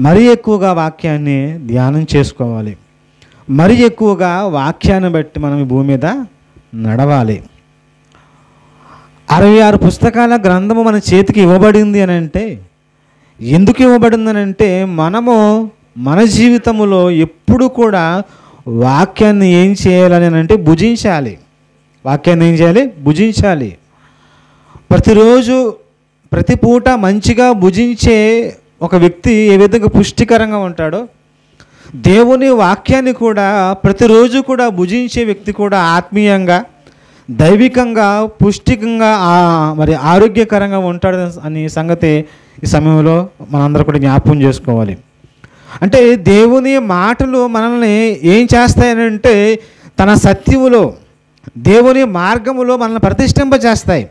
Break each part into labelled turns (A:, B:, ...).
A: మరీ ఎక్కువగా వాక్యాన్ని ధ్యానం చేసుకోవాలి. మరీ ఎక్కువగా వాక్యాన్ని బట్టి మనం ఈ భూమి మీద నడవాలి. 66 పుస్తకాల గ్రంథము మన చేతికి ఇవ్వబడింది అని అంటే ఎందుకు ఇవ్వబడింది అని అంటే మనము మన జీవితంలో ఎప్పుడు కూడా వాక్యాన్ని ఏం చేయాలని అంటే భుజించాలి. వాక్యాన్ని ఏం చేయాలి? భుజించాలి. ప్రతిరోజు ప్రతి పూట మంచిగా భుజించే ఒక వ్యక్తి ఏ విధంగా పుష్టికరంగా ఉంటాడో దేవుని వాక్యాన్ని కూడా ప్రతిరోజు కూడా భుజించే వ్యక్తి కూడా ఆత్మీయంగా దైవికంగా పుష్టికంగా మరి ఆరోగ్యకరంగా ఉంటాడు అనే సంగతి ఈ సమయంలో మనందరూ కూడా జ్ఞాపకం చేసుకోవాలి. అంటే దేవుని మాటలు మనల్ని ఏం చేస్తాయనంటే తన సత్యములో దేవుని మార్గములో మనల్ని ప్రతిష్ఠింపజేస్తాయి.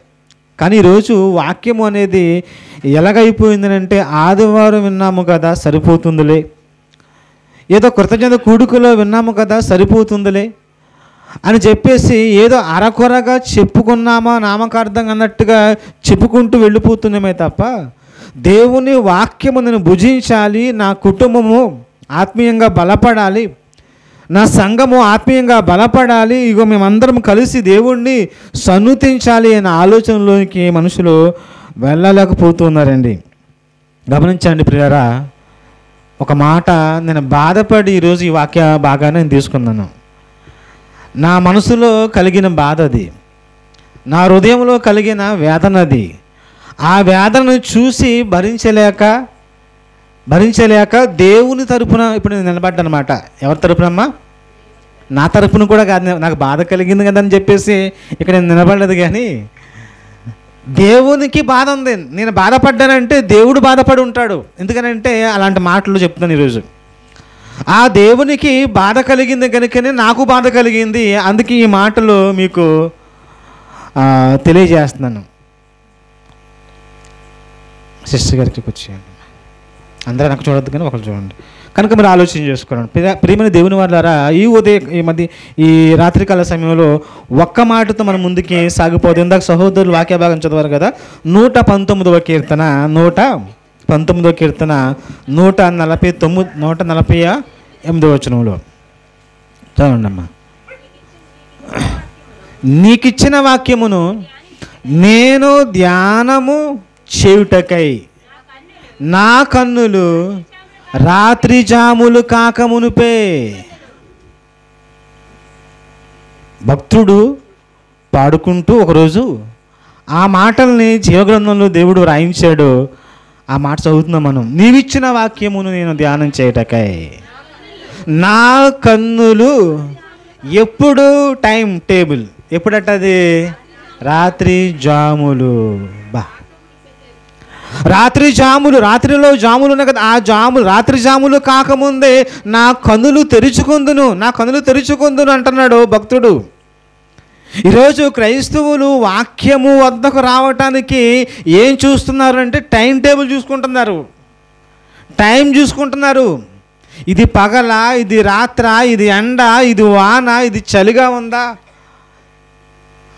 A: కానీ ఈరోజు వాక్యము అనేది ఎలాగైపోయిందనంటే ఆదివారం విన్నాము కదా సరిపోతుందిలే, ఏదో కృతజ్ఞత కూడుకలో విన్నాము కదా సరిపోతుందిలే అని చెప్పేసి ఏదో అరకొరగా చెప్పుకున్నామా నామకార్థంగా అన్నట్టుగా చెప్పుకుంటూ వెళ్ళిపోతున్నామే తప్ప దేవుని వాక్యము నేను భుజించాలి, నా కుటుంబము ఆత్మీయంగా బలపడాలి, నా సంఘము ఆత్మీయంగా బలపడాలి, ఇగో మేమందరం కలిసి దేవుణ్ణి సన్నుతించాలి అనే ఆలోచనలోకి మనుషులు వెళ్ళలేకపోతున్నారండి. గమనించండి ప్రియులారా, ఒక మాట నేను బాధపడి ఈరోజు ఈ వాక్య బాగానే నేను తీసుకున్నాను. నా మనసులో కలిగిన బాధ అది, నా హృదయంలో కలిగిన వేదన అది. ఆ వేదనను చూసి భరించలేక దేవుని తరపున ఇప్పుడు నేను నిలబడ్డానమాట. ఎవరి తరపునమ్మా? నా తరపున కూడా కాదు, నాకు బాధ కలిగింది కదా అని చెప్పేసి ఇక్కడ నేను నిలబడలేదు. కానీ దేవునికి బాధ ఉంది. నేను బాధపడ్డానంటే దేవుడు బాధపడి ఉంటాడు. ఎందుకనంటే అలాంటి మాటలు చెప్తున్నాను ఈరోజు. ఆ దేవునికి బాధ కలిగింది కనుకనే నాకు బాధ కలిగింది. అందుకే ఈ మాటలు మీకు తెలియజేస్తున్నాను. సిస్టర్ గారికి వచ్చేయండి. అందరూ నాకు చూడద్దు కానీ ఒకరు చూడండి. కనుక మీరు ఆలోచన చేసుకోండి. ప్రియమైన దేవుని వాళ్ళారా, ఈ రాత్రికాల సమయంలో ఒక్క మాటతో మనం ముందుకి సాగిపోదు. ఇందాక సహోదరులు వాక్య భాగం చదివారు కదా, 119వ కీర్తన 148వ వచనంలో చదవండి అమ్మా. నీకిచ్చిన వాక్యమును నేను ధ్యానము చేయుటకై నా కన్నులు రాత్రి జాములు కాకమునుపే. భక్తుడు పాడుకుంటూ ఒకరోజు ఆ మాటల్ని జీవగ్రంథంలో దేవుడు రాయించాడు. ఆ మాట చదువుతున్నాం మనం. నీవిచ్చిన వాక్యమును నేను ధ్యానం చేయటకై నా కన్నులు ఎప్పుడు టైం టేబుల్ ఎప్పుడట్టది రాత్రి జాములు. రాత్రి జాములు, రాత్రిలో జాములు ఉన్నాయి కదా, ఆ జాములు రాత్రి జాములు కాకముందే నా కన్నులు తెరుచుకుందును అంటున్నాడు భక్తుడు. ఈరోజు క్రైస్తవులు వాక్యము వద్దకు రావటానికి ఏం చూస్తున్నారంటే టైం టేబుల్ చూసుకుంటున్నారు, టైం చూసుకుంటున్నారు. ఇది పగల, ఇది రాత్ర, ఇది ఎండ, ఇది వాన, ఇది చలిగా ఉందా,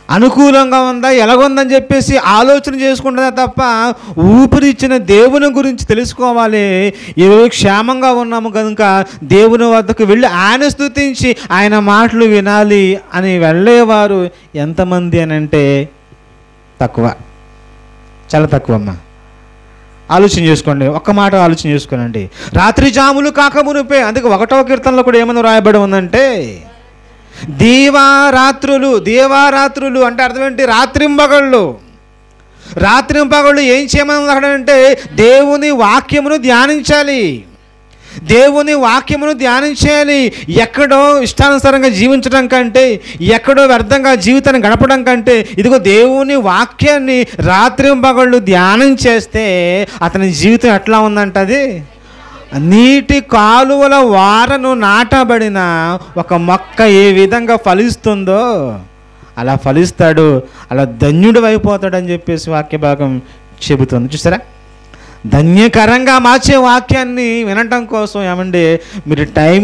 A: అనుకూలంగా ఉందా, ఎలాగుందని చెప్పేసి ఆలోచన చేసుకుంటుందా తప్ప ఊపిరిచ్చిన దేవుని గురించి తెలుసుకోవాలి. ఈరోజు క్షేమంగా ఉన్నాము కనుక దేవుని వద్దకు వెళ్ళి ఆయన స్తుతించి ఆయన మాటలు వినాలి అని వెళ్ళేవారు ఎంతమంది అని అంటే తక్కువ, చాలా తక్కువ అమ్మా. ఆలోచన చేసుకోండి, ఒక్క మాట ఆలోచన చేసుకోనండి. రాత్రి జాములు కాకమునుపే, అందుకే 1వ కీర్తనలో కూడా ఏమని రాయబడి ఉందంటే దేవారాత్రులు అంటే అర్థం ఏంటి? రాత్రింపగళ్ళు ఏం చేయమని అంటే దేవుని వాక్యమును ధ్యానించాలి, దేవుని వాక్యమును ధ్యానించాలి. ఎక్కడో ఇష్టానుసారంగా జీవించడం కంటే, ఎక్కడో వ్యర్థంగా జీవితాన్ని గడపడం కంటే, ఇదిగో దేవుని వాక్యాన్ని రాత్రింపగళ్ళు ధ్యానం చేస్తే అతని జీవితం ఎట్లా ఉందంటది నీటి కాలువల వారను నాటబడిన ఒక మొక్క ఏ విధంగా ఫలిస్తుందో అలా ఫలిస్తాడు, అలా ధన్యుడు అయిపోతాడని చెప్పేసి వాక్య భాగం చెబుతుంది. చూసారా, ధన్యకరంగా మార్చే వాక్యాన్ని వినటం కోసం ఏమండి మీరు టైం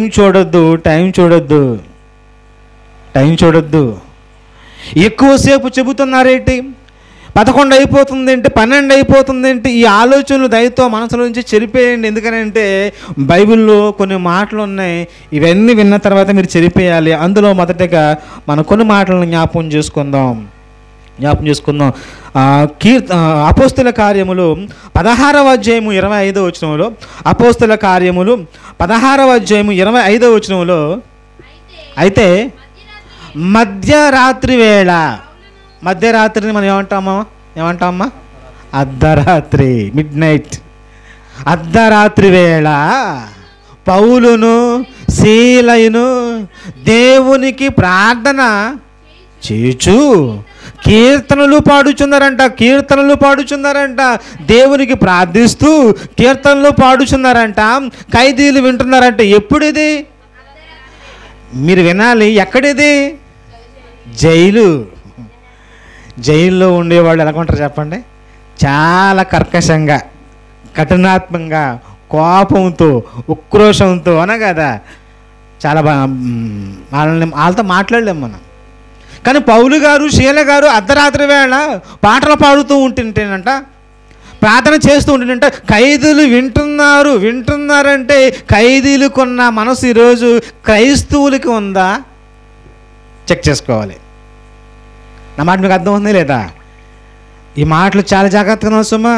A: చూడొద్దు. ఎక్కువసేపు చెబుతున్నారేంటి? 11 అయిపోతుంది ఏంటి, 12 అయిపోతుంది ఏంటి, ఈ ఆలోచనలు దయతో మనసులో నుంచి చెరిపేయండి. ఎందుకనంటే బైబిల్లో కొన్ని మాటలు ఉన్నాయి, ఇవన్నీ విన్న తర్వాత మీరు చెరిపేయాలి. అందులో మొదటగా మనం కొన్ని మాటలను జ్ఞాపకం చేసుకుందాం. అపోస్తుల కార్యములు 16వ అధ్యాయము 25వ వచనంలో, అపోస్తుల కార్యములు 16వ అధ్యాయము 25వ వచనంలో, అయితే మధ్యరాత్రి వేళ, మధ్యరాత్రిని మనం ఏమంటామా అర్ధరాత్రి, మిడ్ నైట్, అర్ధరాత్రి వేళ పౌలును శీలయును దేవునికి ప్రార్థన చేచు కీర్తనలు పాడుచున్నారంట, దేవునికి ప్రార్థిస్తూ కీర్తనలు పాడుచున్నారంట, ఖైదీలు వింటున్నారంట. ఎప్పుడు ఇది మీరు వినాలి, ఎక్కడిది? జైల్లో ఉండేవాళ్ళు ఎలా ఉంటారు చెప్పండి? చాలా కర్కశంగా, కఠినాత్మకంగా, కోపంతో, ఉక్రోషంతో కదా, చాలా వాళ్ళతో మాట్లాడలేము మనం. కానీ పౌలు గారు శీల గారు అర్ధరాత్రి వేళ పాటలు పాడుతూ ఉంటుంటేనంట, ప్రార్థన చేస్తూ ఉంటుందంట, ఖైదీలు వింటున్నారంటే ఖైదీలకున్న మనసు ఈరోజు క్రైస్తవులకి ఉందా? చెక్ చేసుకోవాలి. నా మాట మీకు అర్థమవుతుంది లేదా? ఈ మాటలు చాలా జాగ్రత్తగా అవసరమా?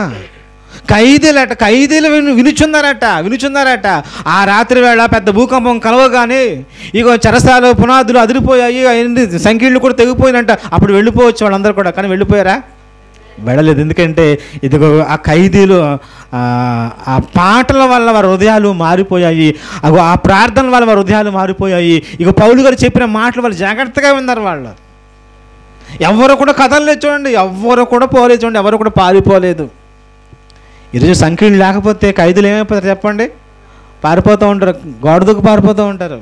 A: ఖైదీలు వినుచున్నారట. ఆ రాత్రి వేళ పెద్ద భూకంపం కలవగానే ఇగో చెరసాలు పునాదులు అదిరిపోయాయి, సంఖ్యలు కూడా తెగిపోయినంట. అప్పుడు వెళ్ళిపోవచ్చు వాళ్ళందరూ కూడా. కానీ వెళ్ళిపోయారా? వెళ్ళలేదు. ఎందుకంటే ఇదిగో ఆ ఖైదీలు ఆ పాటల వల్ల వారి హృదయాలు మారిపోయాయి, ఆ ప్రార్థన వల్ల వారి హృదయాలు మారిపోయాయి. ఇక పౌలు గారు చెప్పిన మాటలు వాళ్ళు జాగ్రత్తగా విన్నారు. వాళ్ళు ఎవరు కూడా కథలేదు చూడండి, ఎవరు కూడా పోలేదు చూడండి, ఎవరు కూడా పారిపోలేదు. ఈరోజు సంఖ్యలు లేకపోతే ఖైదీలు ఏమైపోతారు చెప్పండి? పారిపోతూ ఉంటారు, గోడ దూకు పారిపోతూ ఉంటారు.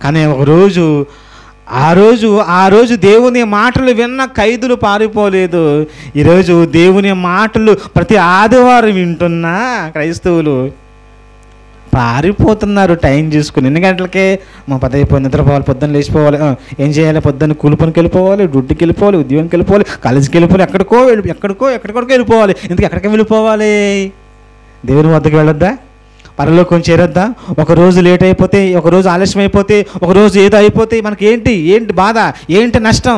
A: కానీ ఆ రోజు దేవుని మాటలు విన్న ఖైదీలు పారిపోలేదు. ఈరోజు దేవుని మాటలు ప్రతి ఆదివారం వింటున్నా క్రైస్తవులు పారిపోతున్నారు. టైం చూసుకుని 2 గంటలకే మా 10 అయిపోయి నిద్రపోవాలి, పొద్దున్న లేచిపోవాలి, ఏం చేయాలి, పొద్దున్న కూలి పనికి వెళ్ళిపోవాలి, డ్యూటీకి వెళ్ళిపోవాలి, ఉద్యోగానికి వెళ్ళిపోవాలి, కాలేజీకి వెళ్ళిపోవాలి, ఎక్కడికో వెళ్ళిపోవాలి. ఎందుకు ఎక్కడికి వెళ్ళిపోవాలి? దేవుని వద్దకు వెళ్ళొద్దా? పరలోకం చేరొద్దా? ఒకరోజు లేట్ అయిపోతే, ఒకరోజు ఆలస్యం అయిపోతే, ఒకరోజు ఏదో అయిపోతే మనకి ఏంటి బాధ, ఏంటి నష్టం?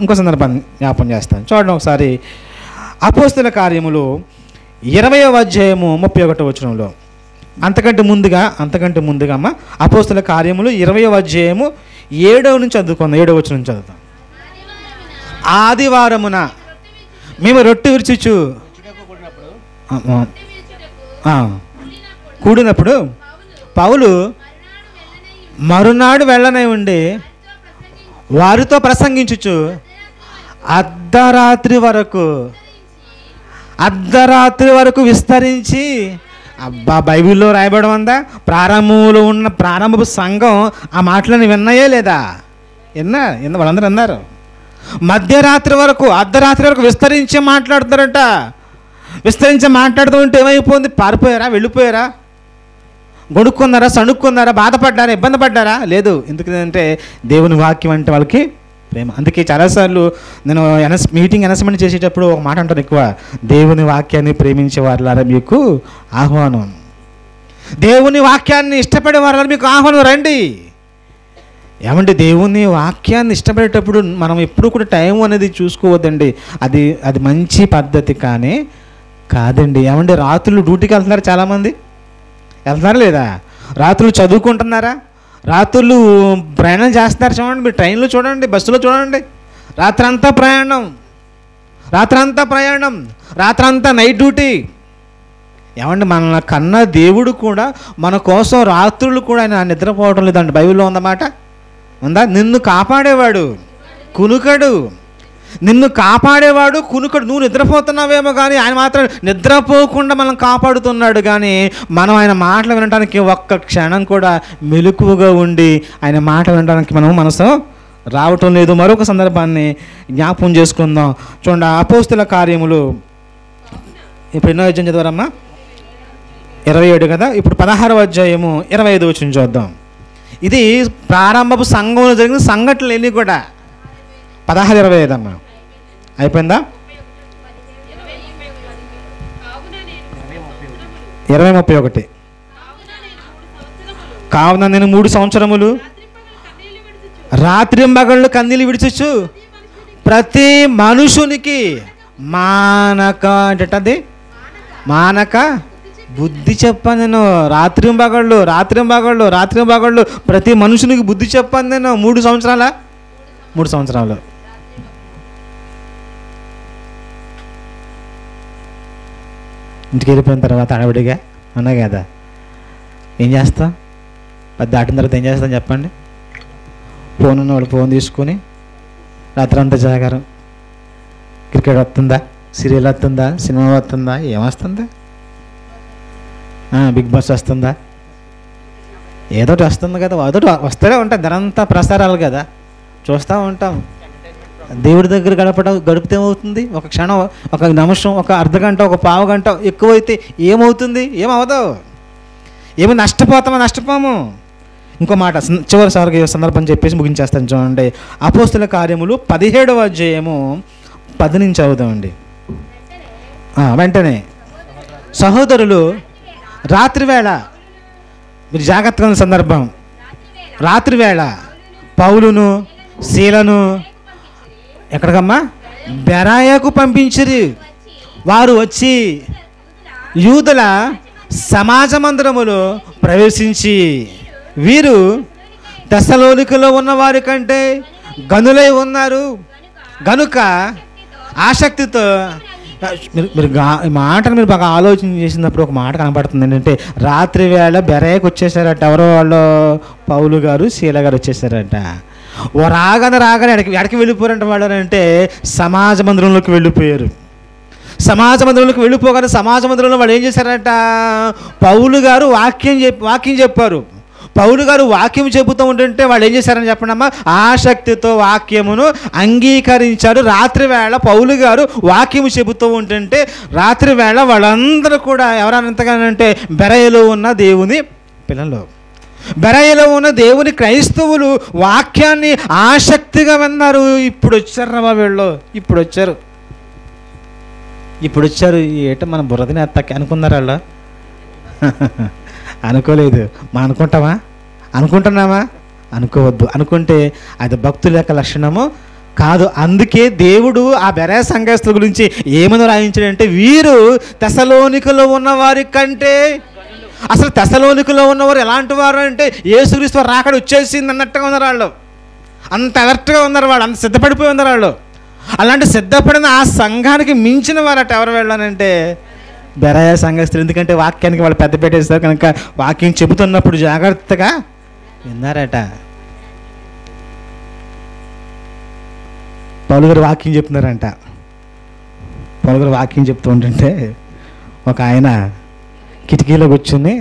A: ఇంకో సందర్భాన్ని జ్ఞాపకం చేస్తాను చూడండి ఒకసారి. అపోస్తుల కార్యములు 20వ అధ్యాయము 31వ వచనంలో, అంతకంటే ముందుగా అమ్మ అపోస్తుల కార్యములు 20వ అధ్యాయము 7వ నుంచి చదువుకుందాం. 7వ వచనం నుంచి చదువుతాం. ఆదివారమున మేము రొట్టె విరుచుచు కూడినప్పుడు పౌలు మరునాడు వెళ్ళనై ఉండి వారితో ప్రసంగించుచు అర్ధరాత్రి వరకు విస్తరించి, అబ్బా బైబిల్లో రాయబడం అందా, ప్రారంభంలో ఉన్న ప్రారంభపు సంఘం ఆ మాటలను విన్నాయే లేదా? వాళ్ళందరూ అన్నారు. అర్ధరాత్రి వరకు విస్తరించి మాట్లాడుతున్నారట. విస్తరించి మాట్లాడుతూ ఉంటే ఏమైపోయింది? పారిపోయారా? వెళ్ళిపోయారా? గొడుక్కున్నారా? సణుక్కున్నారా? బాధపడ్డారా? ఇబ్బంది పడ్డారా? లేదు. ఎందుకంటే దేవుని వాక్యం అంటే వాళ్ళకి ప్రేమ. అందుకే చాలాసార్లు నేను మీటింగ్ అనౌన్స్మెంట్ చేసేటప్పుడు ఒక మాట అంటాను ఎక్కువ, దేవుని వాక్యాన్ని ప్రేమించే వారిలారా మీకు ఆహ్వానం, దేవుని వాక్యాన్ని ఇష్టపడే వారిలారా మీకు ఆహ్వానం, రండి. ఏమంటే దేవుని వాక్యాన్ని ఇష్టపడేటప్పుడు మనం ఎప్పుడు కూడా టైం అనేది చూసుకోవద్దండి. అది మంచి పద్ధతి కాదండి. ఏమంటే రాత్రులు డ్యూటీకి వెళ్తున్నారు, చాలామంది వెళ్తున్నారా లేదా? రాత్రులు చదువుకుంటున్నారా? రాత్రులు ప్రయాణం చేస్తున్నారు. చూడండి, మీరు ట్రైన్లో చూడండి, బస్సులో చూడండి, రాత్రంతా ప్రయాణం, రాత్రంతా నైట్ డ్యూటీ. ఏమండి మన కన్నా దేవుడు కూడా మన కోసం రాత్రులు కూడా ఆయన నిద్రపోవడం లేదండి. బైబిల్లో ఉందన్నమాట, ఉందా? నిన్ను కాపాడేవాడు కునుకడు, నువ్వు నిద్రపోతున్నావేమో కానీ ఆయన మాత్రం నిద్రపోకుండా మనం కాపాడుతున్నాడు. కానీ మనం ఆయన మాటలు వినడానికి ఒక్క క్షణం కూడా మెలకువగా ఉండి ఆయన మాటలు వినడానికి మనం మనసు రావటం లేదు. మరొక సందర్భాన్ని జ్ఞాపకం చేసుకుందాం. చూడండి, అపోస్తుల కార్యములు ఇప్పుడు ఎన్నో అధ్యాయం చదవరమ్మా? 27 కదా. ఇప్పుడు 16వ అధ్యాయము 25 వచనం చూద్దాం. ఇది ప్రారంభపు సంఘంలో జరిగిన సంఘటనలు ఎన్ని కూడా 16:25 అమ్మా. అయిపోయిందా? 20:31. కావున నేను 3 సంవత్సరములు రాత్రింబగళ్ళు కన్నీళ్ళు విడిచొచ్చు ప్రతి మనుషునికి మానక అంటే మానక బుద్ధి చెప్పాను నేను. రాత్రింబగళ్ళు ప్రతి మనుషునికి బుద్ధి చెప్పాను నేను. 3 సంవత్సరాలు. ఇంటికి వెళ్ళిపోయిన తర్వాత అడవిడిగా అన్నా కదా, ఏం చేస్తాం? 10 దాటిన తర్వాత ఏం చేస్తాం చెప్పండి? ఫోన్ ఉన్నవాళ్ళు ఫోన్ తీసుకొని రాత్రంతా జాగారం. క్రికెట్ వస్తుందా, సీరియల్ వస్తుందా, సినిమా వస్తుందా, ఏమొస్తుందా, బిగ్ బాస్ వస్తుందా, ఏదోటి వస్తుంది కదా, అదొకటి వస్తూనే ఉంటాయి. ధనంతా ప్రసారాలు కదా, చూస్తూ ఉంటాం. దేవుడి దగ్గర గడిపితే ఏమవుతుంది? ఒక క్షణం, ఒక నిమిషం, ఒక అర్ధగంట, ఒక పావు గంట ఎక్కువైతే ఏమవుతుంది? ఏమవుతావు? ఏమి నష్టపోము. ఇంకో మాట చివరిసారి సందర్భం చెప్పేసి ముగించేస్తాను చూడండి. అపోస్తుల కార్యములు 17వ అధ్యాయము 10 నుంచి చదువుతామండి. వెంటనే సహోదరులు రాత్రివేళ, మీరు జాగ్రత్తగా ఉన్న సందర్భం, రాత్రివేళ పౌలును శీలను ఎక్కడికమ్మా? బెరాయాకు పంపించిరి. వారు వచ్చి యూదుల సమాజ మందిరములో ప్రవేశించి, వీరు తెస్సలోనికలో ఉన్న వారి కంటే గనులై ఉన్నారు గనుక ఆసక్తితో. మీరు మాటను మీరు బాగా ఆలోచన చేసినప్పుడు ఒక మాట కనపడుతుంది ఏంటంటే, రాత్రి వేళ బెరాయికి వచ్చేసారట. ఎవరో వాళ్ళు పౌలు గారు శీల గారు వచ్చేసారట. రాగానే ఎక్కడికి వెళ్ళిపోయారంట వాళ్ళు అంటే, సమాజ మందిరంలోకి వెళ్ళిపోయారు. సమాజ మందిరంలోకి వెళ్ళిపోగానే సమాజ మందిరంలో వాళ్ళు ఏం చేశారట? పౌలు గారు వాక్యం చెప్పారు. పౌలు గారు వాక్యం చెబుతూ ఉంటుంటే వాళ్ళు ఏం చేశారని చెప్పండి అమ్మా? ఆసక్తితో వాక్యమును అంగీకరించారు. రాత్రి వేళ పౌలు గారు వాక్యము చెబుతూ ఉంటుంటే రాత్రి వేళ వాళ్ళందరూ కూడా ఎవరంతగానంటే బెరయలో ఉన్న దేవుని పిల్లలు, బెరయలో ఉన్న దేవుని క్రైస్తవులు వాక్యాన్ని ఆసక్తిగా విన్నారు. ఇప్పుడు వచ్చారు వీళ్ళు, ఇప్పుడు వచ్చారు. ఏట మన బుర్రదిని అత్తకి అనుకున్నారు వాళ్ళు? అనుకోలేదు. మనం అనుకుంటున్నామా? అనుకోవద్దు. అనుకుంటే అది భక్తుల యొక్క లక్షణము కాదు. అందుకే దేవుడు ఆ బెరాయ సంఘస్థుల గురించి ఏమని రాయించాడంటే, వీరు తెస్సలోనికలో ఉన్నవారి కంటే, అసలు తెస్సలోనికలో ఉన్నవారు ఎలాంటి వారు అంటే, యేసుక్రీస్తు రాకడ వచ్చేసింది అన్నట్టుగా ఉన్నారు వాళ్ళు. అంత అలర్ట్గా ఉన్నారు వాళ్ళు, అంత సిద్ధపడిపోయి ఉన్నారు వాళ్ళు. అలాంటి సిద్ధపడిన ఆ సంఘానికి మించిన వారట ఎవరు వెళ్ళానంటే బెరాయ సంఘస్థులు. ఎందుకంటే వాక్యానికి వాళ్ళు పెద్ద పెట్టేస్తారు కనుక వాక్యం చెబుతున్నప్పుడు జాగ్రత్తగా విన్నారట. పౌలు గారు వాక్యం చెప్తున్నారంట. పౌలు గారు వాక్యం చెప్తూ ఉంటుంటే ఒక ఆయన కిటికీలో కూర్చుని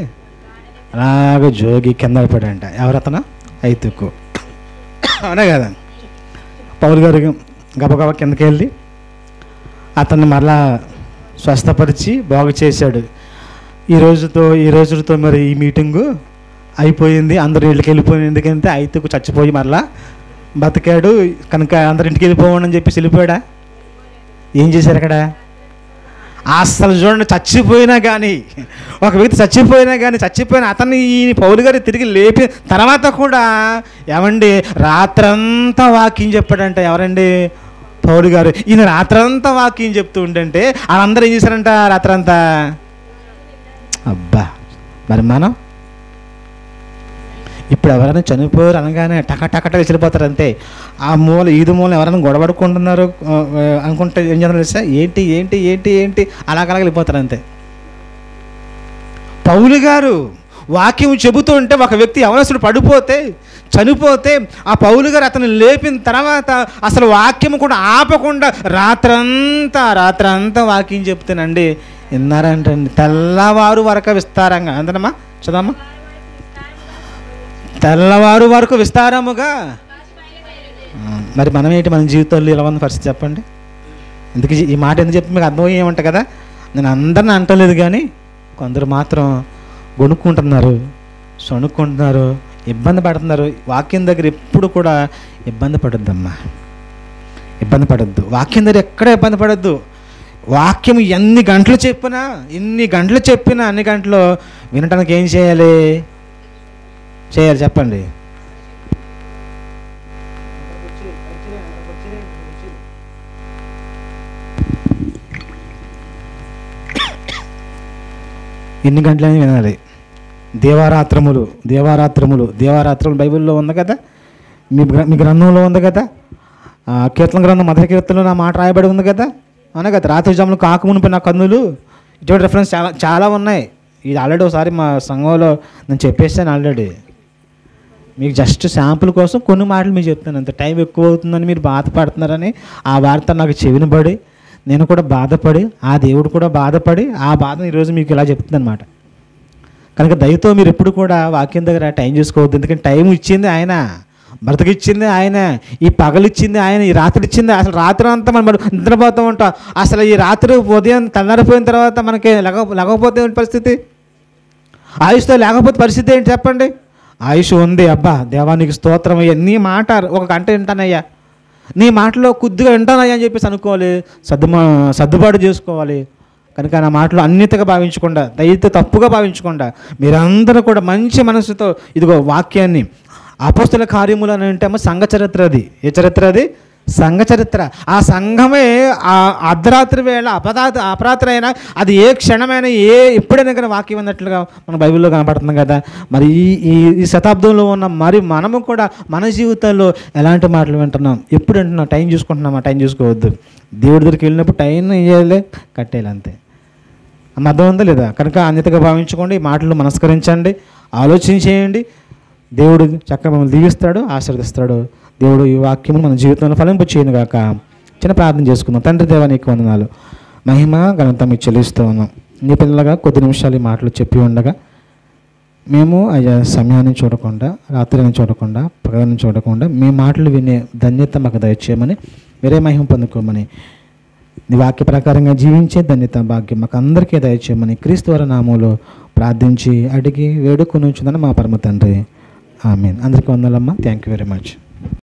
A: అలాగ జోగి కింద పడాడంట. ఎవరతను? ఐతుకు, అవునా కదా? పౌలు గారు గబగబా కిందకి వెళ్ళి అతన్ని మరలా స్వస్థపరిచి బాగు చేశాడు. ఈ రోజుతో మరి ఈ మీటింగు అయిపోయింది. అందరూ ఇళ్ళకి వెళ్ళిపోయింది. ఎందుకంటే ఐతుకు చచ్చిపోయి మరలా బతికాడు కనుక అందరు ఇంటికి వెళ్ళిపోవడం అని చెప్పేసి వెళ్ళిపోయాడా? ఏం చేశారు అక్కడ? అసలు చూడండి, చచ్చిపోయినా కానీ, ఒక వ్యక్తి చచ్చిపోయిన అతన్ని ఈ పౌలు గారు తిరిగి లేపి తర్వాత కూడా ఏమండి రాత్రంతా వాక్యం చెప్పాడంట. ఎవరండి? పౌలు గారు. ఈయన రాత్రంతా వాక్యం చెప్తూ ఉంటుంటే వాళ్ళందరూ ఏం చేశారంట రాత్రంతా? అబ్బా, మరి మనం ఇప్పుడు ఎవరైనా చనిపోయారు అనగానే టకటకట వెళ్ళిపోతారు అంతే. ఆ మూల ఈదు మూల ఎవరైనా గొడవడుకుంటున్నారు అనుకుంటే ఏం చేస్తారు తెలుసా? ఏంటి ఏంటి ఏంటి ఏంటి అలాగలా వెళ్ళిపోతారు అంతే. పౌలు గారు వాక్యం చెబుతూ ఉంటే ఒక వ్యక్తి యవనస్తుడు చనిపోతే ఆ పౌలు గారు అతను లేపిన తర్వాత అసలు వాక్యం కూడా ఆపకుండా రాత్రంతా వాక్యం చెప్తానండి. విన్నారంటండి. తెల్లవారు వరకు విస్తారంగా, అంతనమ్మా చదమ్మా, తెల్లవారు వరకు విస్తారముగా. మరి మనం ఏంటి, మన జీవితంలో ఇలా ఉన్న పరిస్థితి చెప్పండి? ఎందుకు ఈ మాట ఎందుకు చెప్పి మీకు అర్థమయ్యేమంట కదా? నేను అందరిని అంటలేదు కానీ కొందరు మాత్రం గొనుక్కుంటున్నారు, సొనుక్కుంటున్నారు, ఇబ్బంది పడుతున్నారు. వాక్యం దగ్గర ఎప్పుడు కూడా ఇబ్బంది పడుద్దమ్మా, ఇబ్బంది పడద్దు. వాక్యం దగ్గర ఎక్కడ ఇబ్బంది పడద్దు. వాక్యం ఎన్ని గంటలు చెప్పినా అన్ని గంటలు వినటానికి ఏం చేయాలి చెప్పండి. ఎన్ని గంటలని వినాలి. దేవారాత్రములు బైబిల్లో ఉంది కదా, మీ గ్రంథంలో ఉంది కదా. కీర్తన గ్రంథం మొదటి కీర్తనలో నా మాట రాయబడి ఉంది కదా. అవునా కదా. రాత్రి జాములు కాకమునిపై నా కన్నులు, ఇటువంటి రెఫరెన్స్ చాలా ఉన్నాయి. ఇది ఆల్రెడీ ఒకసారి మా సంఘంలో నేను చెప్పేసాను ఆల్రెడీ. మీకు జస్ట్ శాంపుల్ కోసం కొన్ని మాటలు మీకు చెప్తాను అంత. టైం ఎక్కువ అవుతుందని మీరు బాధపడుతున్నారని ఆ వార్త నాకు చెవినబడి నేను కూడా బాధపడి, ఆ దేవుడు కూడా బాధపడి, ఆ బాధను ఈరోజు మీకు ఇలా చెప్తుంది అనమాట. కనుక దయతో మీరు ఎప్పుడు కూడా వాక్యం దగ్గర టైం చేసుకోవద్దు. ఎందుకంటే టైం ఇచ్చింది ఆయన, బ్రతికిచ్చింది ఆయన, ఈ పగలిచ్చింది ఆయన, ఈ రాత్రి ఇచ్చింది. అసలు రాత్రి అంతా మనం నిద్రపోతూ ఉంటాం. అసలు ఈ రాత్రి ఉదయం తెల్లారిపోయిన తర్వాత మనకి లేకపోతే పరిస్థితి, ఆయుష్తో లేకపోతే పరిస్థితి ఏంటి చెప్పండి. ఆయుష్ ఉంది, అబ్బా దేవానికి స్తోత్రం అయ్యా, నీ మాట ఒక గంట వింటానయ్యా, నీ మాటలో కొద్దిగా వింటానయ్యా అని చెప్పేసి అనుకోవాలి. సర్దుబాటు చేసుకోవాలి. కనుక నా మాటలు అన్నితగా భావించకుండా, దయతో తప్పుగా భావించకుండా మీరందరూ కూడా మంచి మనసుతో ఇదిగో వాక్యాన్ని, అపోస్తల కార్యములు అని అంటే సంఘ చరిత్ర. అది ఏ చరిత్ర? అది సంఘ చరిత్ర. ఆ సంఘమే ఆ అర్ధరాత్రి వేళ అపరాత్రి అయినా అది ఏ క్షణమైనా ఎప్పుడైనా కానీ వాక్యం అన్నట్లుగా మన బైబిల్లో కనపడుతుంది కదా. మరి ఈ శతాబ్దంలో ఉన్న మరి మనము కూడా మన జీవితాల్లో ఎలాంటి మాటలు వింటున్నాం, ఎప్పుడు వింటున్నాం, టైం చూసుకుంటున్నామా? టైం చూసుకోవద్దు. దేవుడి దగ్గరికి వెళ్ళినప్పుడు టైం వేయాలి, కట్టేయాలి, అంతే. అర్థం ఉందా లేదా? కనుక అన్యతగా భావించుకోండి, ఈ మాటలు మనస్కరించండి, ఆలోచించేయండి. దేవుడు చక్కగా మమ్మల్ని దీవిస్తాడు, ఆశీర్వదిస్తాడు. దేవుడు ఈ వాక్యము మన జీవితంలో ఫలింపు చేయను గాక. చిన్న ప్రార్థన చేసుకుందాం. తండ్రి దేవా, నీకు వందనాలు, మహిమ ఘనత మీకు చెల్లిస్తూ ఉన్నాం. నీ పిల్లలుగా కొద్ది నిమిషాలు ఈ మాటలు చెప్పి ఉండగా మేము అయ్యా సమయాన్ని చూడకుండా, రాత్రిని చూడకుండా, పగలని చూడకుండా మీ మాటలు వినే ధన్యత మాకు దయచేయమని, మీరే మహిమ పొందుకోమని, నీ వాక్య ప్రకారంగా జీవించే ధన్యత భాగ్యం మాకు అందరికీ దయచేయమని క్రీస్తు వారి నామములో ప్రార్థించి అడిగి వేడుకొని ఉంచుదని మా పరమ తండ్రి. ఆమేన్. అందరికీ వందనాలమ్మా. Thank you very much.